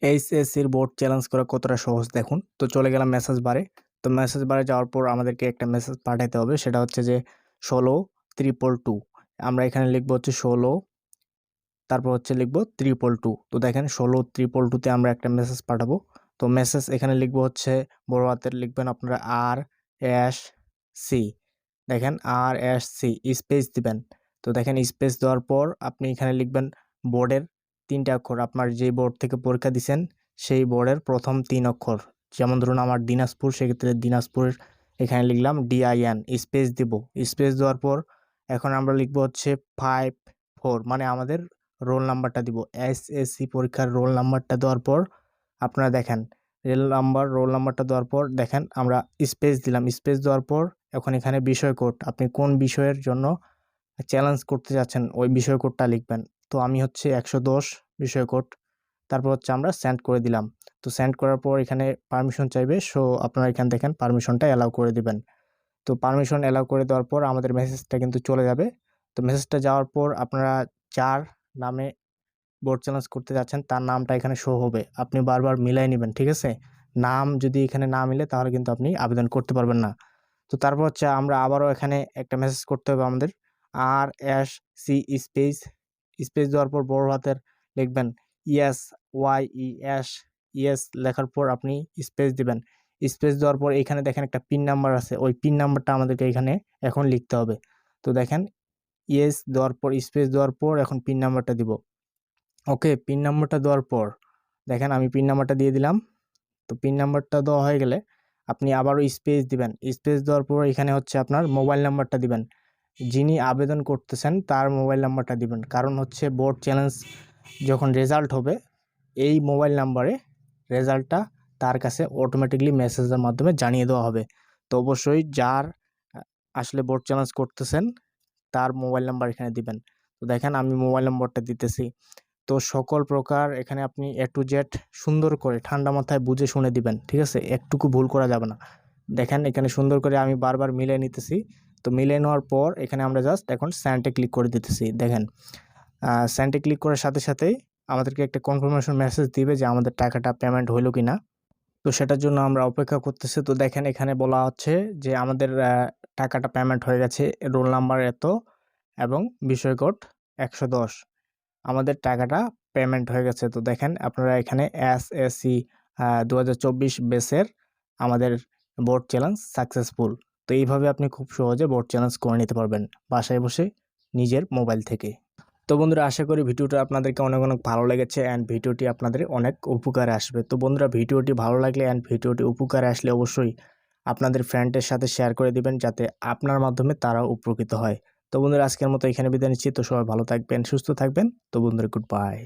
এইচএসসির board challenge করা কতটা সহজ দেখুন। তো চলে গেলাম মেসেজ বারে। তো মেসেজ বারে যাওয়ার পর আমাদেরকে একটা মেসেজ পাঠাইতে হবে, সেটা হচ্ছে যে 16,222। আমরা এখানে লিখবো হচ্ছে 16, তারপর হচ্ছে লিখবো 222। তো দেখেন 16,322-তে আমরা একটা মেসেজ পাঠাবো। তো মেসেজ এখানে লিখবো হচ্ছে বড় হাতের লিখবেন আপনারা RSC। দেখেন RSC স্পেস দিবেন। তো দেখেন স্পেস দেওয়ার পর আপনি এখানে লিখবেন বোর্ডের 3টা অক্ষর, আপনার যে বোর্ড থেকে পরীক্ষা দিছেন সেই বোর্ডের প্রথম 3 অক্ষর। যেমন ধরুন আমার দিনাজপুর, সেক্ষেত্রে দিনাজপুরের এখানে লিখলাম DIN, স্পেস দিব। স্পেস দেওয়ার পর এখন আমরা লিখবো হচ্ছে 54, মানে আমাদের রোল নাম্বারটা দিব। এসএসসি পরীক্ষার রোল নাম্বারটা দেওয়ার পর আপনারা দেখেন রোল নাম্বারটা দেওয়ার পর দেখেন আমরা স্পেস দিলাম। স্পেস দেওয়ার পর এখন এখানে বিষয় কোড, আপনি কোন বিষয়ের জন্য চ্যালেঞ্জ করতে যাচ্ছেন ওই বিষয় কোডটা লিখবেন। তো আমি হচ্ছে 110 বিষয় কোড। তারপর হচ্ছে আমরা সেন্ড করে দিলাম। তো সেন্ড করার পর এখানে পারমিশন চাইবে, সো আপনারা এখানে দেখেন পারমিশনটা অ্যালাউ করে দিবেন। তো পারমিশন অ্যালাউ করে দেওয়ার পর আমাদের মেসেজটা কিন্তু চলে যাবে। তো মেসেজটা যাওয়ার পর আপনারা যার নামে বোর্ড চ্যালেঞ্জ করতে যাচ্ছেন তার নামটা এখানে শো হবে। আপনি বারবার মিলাই নেবেন, ঠিক আছে? নাম যদি এখানে না মিলে তাহলে কিন্তু আপনি আবেদন করতে পারবেন না। তো তারপর হচ্ছে আমরা আবারও এখানে একটা মেসেজ করতে হবে আমাদের RSC স্পেস। স্পেস দেওয়ার পর বড় হাতের লিখবেন YES। ইয়েস লেখার পর আপনি স্পেস দিবেন। স্পেস দেওয়ার পর এখানে দেখেন একটা পিন নাম্বার আছে, ওই পিন নাম্বারটা আমাদেরকে এখানে এখন লিখতে হবে। তো দেখেন ইয়েস দেওয়ার পর স্পেস দেওয়ার পর এখন পিন নাম্বারটা দিব। ওকে, পিন নাম্বারটা দেওয়ার পর দেখেন আমি পিন নাম্বারটা দিয়ে দিলাম। তো পিন নাম্বারটা দেওয়া হয়ে গেলে আপনি আবারও স্পেস দিবেন। স্পেস দেওয়ার পর এখানে হচ্ছে আপনার মোবাইল নাম্বারটা দিবেন। যিনি আবেদন করতেছেন তার মোবাইল নাম্বারটা দিবেন, কারণ হচ্ছে বোর্ড চ্যালেঞ্জ যখন রেজাল্ট হবে এই মোবাইল নাম্বারে রেজাল্টটা তার কাছে অটোমেটিকলি মেসেজের মাধ্যমে জানিয়ে দেওয়া হবে। তো অবশ্যই যার আসলে বোর্ড চ্যালেঞ্জ করতেছেন তার মোবাইল নাম্বার এখানে দিবেন। তো দেখেন আমি মোবাইল নাম্বারটা দিতেছি। তো সকল প্রকার এখানে আপনি A to Z সুন্দর করে ঠান্ডা মাথায় বুঝে শুনে দিবেন, ঠিক আছে? একটুকু ভুল করা যাবে না। দেখেন এখানে সুন্দর করে আমি বারবার মিলিয়ে নিতেছি। তো মিলিয়ে নেওয়ার পর এখানে আমরা জাস্ট এখন সেন্ডে ক্লিক করে দিতেছি। দেখেন সেন্ডে ক্লিক করার সাথে সাথেই আমাদেরকে একটা কনফার্মেশন মেসেজ দিবে যে আমাদের টাকাটা পেমেন্ট হইলো কিনা। তো সেটার জন্য আমরা অপেক্ষা করতেছি। তো দেখেন এখানে বলা হচ্ছে যে আমাদের টাকাটা পেমেন্ট হয়ে গেছে, রোল নাম্বার এত এবং বিষয় কোড 110, আমাদের টাকাটা পেমেন্ট হয়ে গেছে। তো দেখেন আপনারা এখানে এসএসসি 2024 বেসের আমাদের বোর্ড চ্যালেঞ্জ সাকসেসফুল। তো এইভাবে আপনি খুব সহজে বোর্ড চ্যালেঞ্জ করে নিতে পারবেন বাসায় বসে নিজের মোবাইল থেকে। তো বন্ধুরা আশা করি ভিডিওটা আপনাদেরকে অনেক অনেক ভালো লেগেছে অ্যান্ড ভিডিওটি আপনাদের অনেক উপকারে আসবে। তো বন্ধুরা ভিডিওটি ভালো লাগলে অ্যান্ড ভিডিওটি উপকারে আসলে অবশ্যই আপনাদের ফ্রেন্ডের সাথে শেয়ার করে দিবেন, যাতে আপনার মাধ্যমে তারাও উপকৃত হয়। তো বন্ধুরা আজকের মতো এখানে বিদায় নিচ্ছি। তো সবাই ভালো থাকবেন, সুস্থ থাকবেন। তো বন্ধুরা গুড বাই।